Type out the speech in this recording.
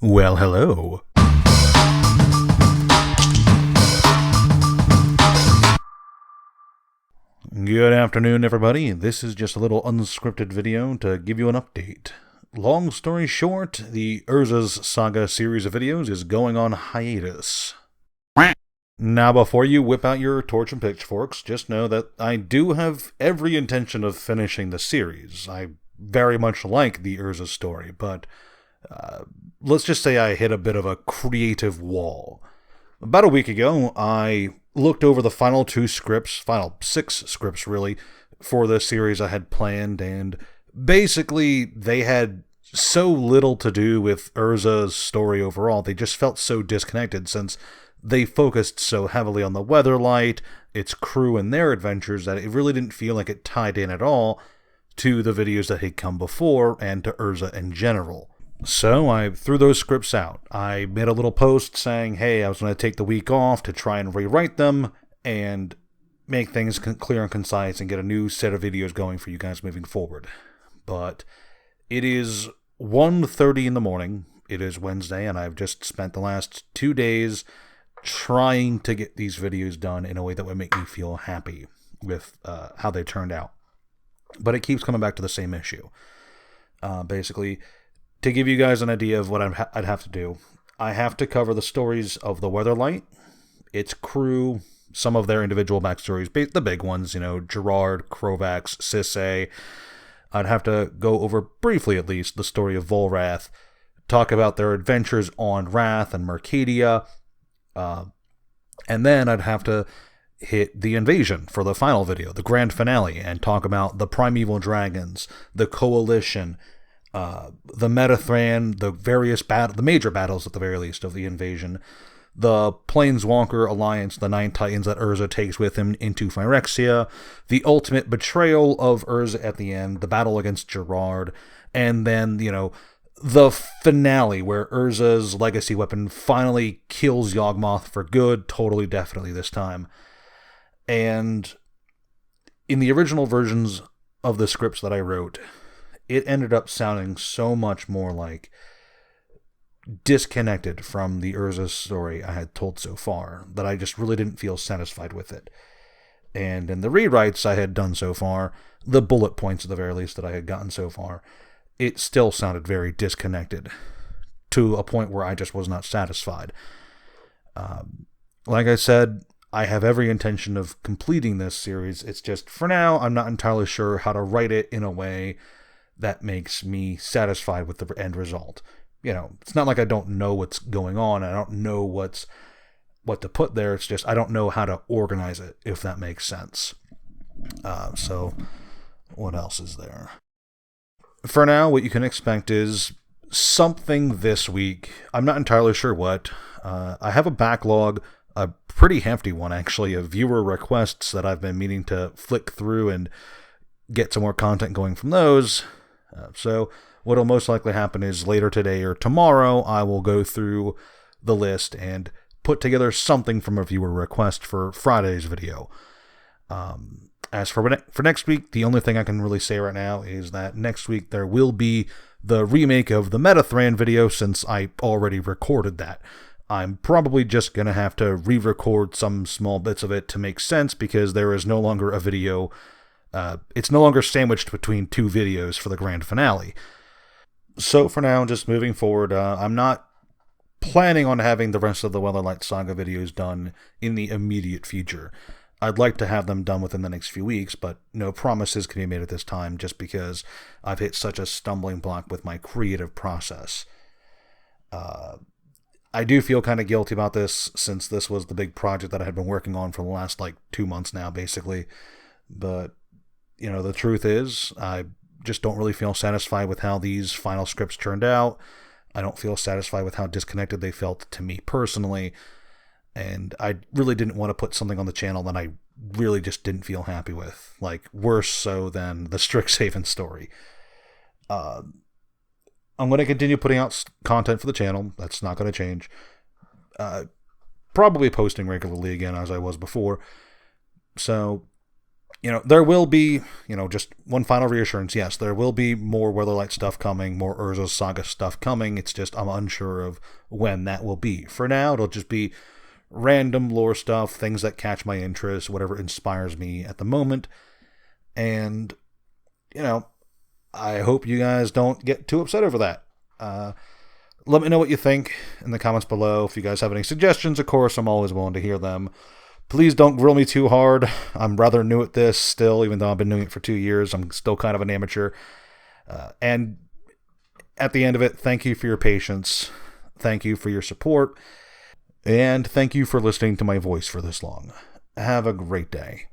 Well, hello. Good afternoon, everybody. This is just a little unscripted video to give you an update. Long story short, the Urza's Saga series of videos is going on hiatus. Now, before you whip out your torch and pitchforks, just know that I do have every intention of finishing the series. I very much like the Urza story, but let's just say I hit a bit of a creative wall. About a week ago, I looked over the final six scripts really, for the series I had planned, and basically they had so little to do with Urza's story overall. They just felt so disconnected since they focused so heavily on the Weatherlight, its crew, and their adventures that it really didn't feel like it tied in at all to the videos that had come before and to Urza in general. So I threw those scripts out. I made a little post saying, hey, I was going to take the week off to try and rewrite them and make things clear and concise and get a new set of videos going for you guys moving forward. But it is 1:30 in the morning. It is Wednesday, and I've just spent the last 2 days trying to get these videos done in a way that would make me feel happy with how they turned out. But it keeps coming back to the same issue. Basically, to give you guys an idea of what I'd have to do, I have to cover the stories of the Weatherlight, its crew, some of their individual backstories, the big ones, Gerard, Krovax, Sisay. I'd have to go over briefly, at least, the story of Volrath, talk about their adventures on Wrath and Mercadia, and then I'd have to hit the invasion for the final video, the grand finale, and talk about the primeval dragons, the coalition, the Metathran, the major battles at the very least of the invasion, the Planeswalker Alliance, the 9 Titans that Urza takes with him into Phyrexia, the ultimate betrayal of Urza at the end, the battle against Gerard, and then, the finale where Urza's legacy weapon finally kills Yawgmoth for good, totally, definitely this time. And in the original versions of the scripts that I wrote, it ended up sounding so much more like disconnected from the Urza story I had told so far that I just really didn't feel satisfied with it. And in the rewrites I had done so far, the bullet points at the very least that I had gotten so far, it still sounded very disconnected to a point where I just was not satisfied. Like I said, I have every intention of completing this series. It's just, for now, I'm not entirely sure how to write it in a way that makes me satisfied with the end result. It's not like I don't know what's going on. I don't know what to put there. It's just I don't know how to organize it, if that makes sense. So what else is there? For now, what you can expect is something this week. I'm not entirely sure what. I have a backlog, a pretty hefty one actually, of viewer requests that I've been meaning to flick through and get some more content going from those. So what will most likely happen is later today or tomorrow, I will go through the list and put together something from a viewer request for Friday's video. As for next week, the only thing I can really say right now is that next week there will be the remake of the Metathran video, since I already recorded that. I'm probably just going to have to re-record some small bits of it to make sense, because there is no longer a video. It's no longer sandwiched between 2 videos for the grand finale. So for now, just moving forward, I'm not planning on having the rest of the Weatherlight Saga videos done in the immediate future. I'd like to have them done within the next few weeks, but no promises can be made at this time, just because I've hit such a stumbling block with my creative process. I do feel kind of guilty about this, since this was the big project that I had been working on for the last 2 months now, basically. But, the truth is, I just don't really feel satisfied with how these final scripts turned out. I don't feel satisfied with how disconnected they felt to me personally. And I really didn't want to put something on the channel that I really just didn't feel happy with. Worse so than the Strixhaven story. I'm going to continue putting out content for the channel. That's not going to change. Probably posting regularly again as I was before. So There will be, just one final reassurance. Yes, there will be more Weatherlight stuff coming, more Urza's Saga stuff coming. It's just I'm unsure of when that will be. For now, it'll just be random lore stuff, things that catch my interest, whatever inspires me at the moment. And, I hope you guys don't get too upset over that. Let me know what you think in the comments below. If you guys have any suggestions, of course, I'm always willing to hear them. Please don't grill me too hard. I'm rather new at this still, even though I've been doing it for 2 years. I'm still kind of an amateur. And at the end of it, thank you for your patience. Thank you for your support. And thank you for listening to my voice for this long. Have a great day.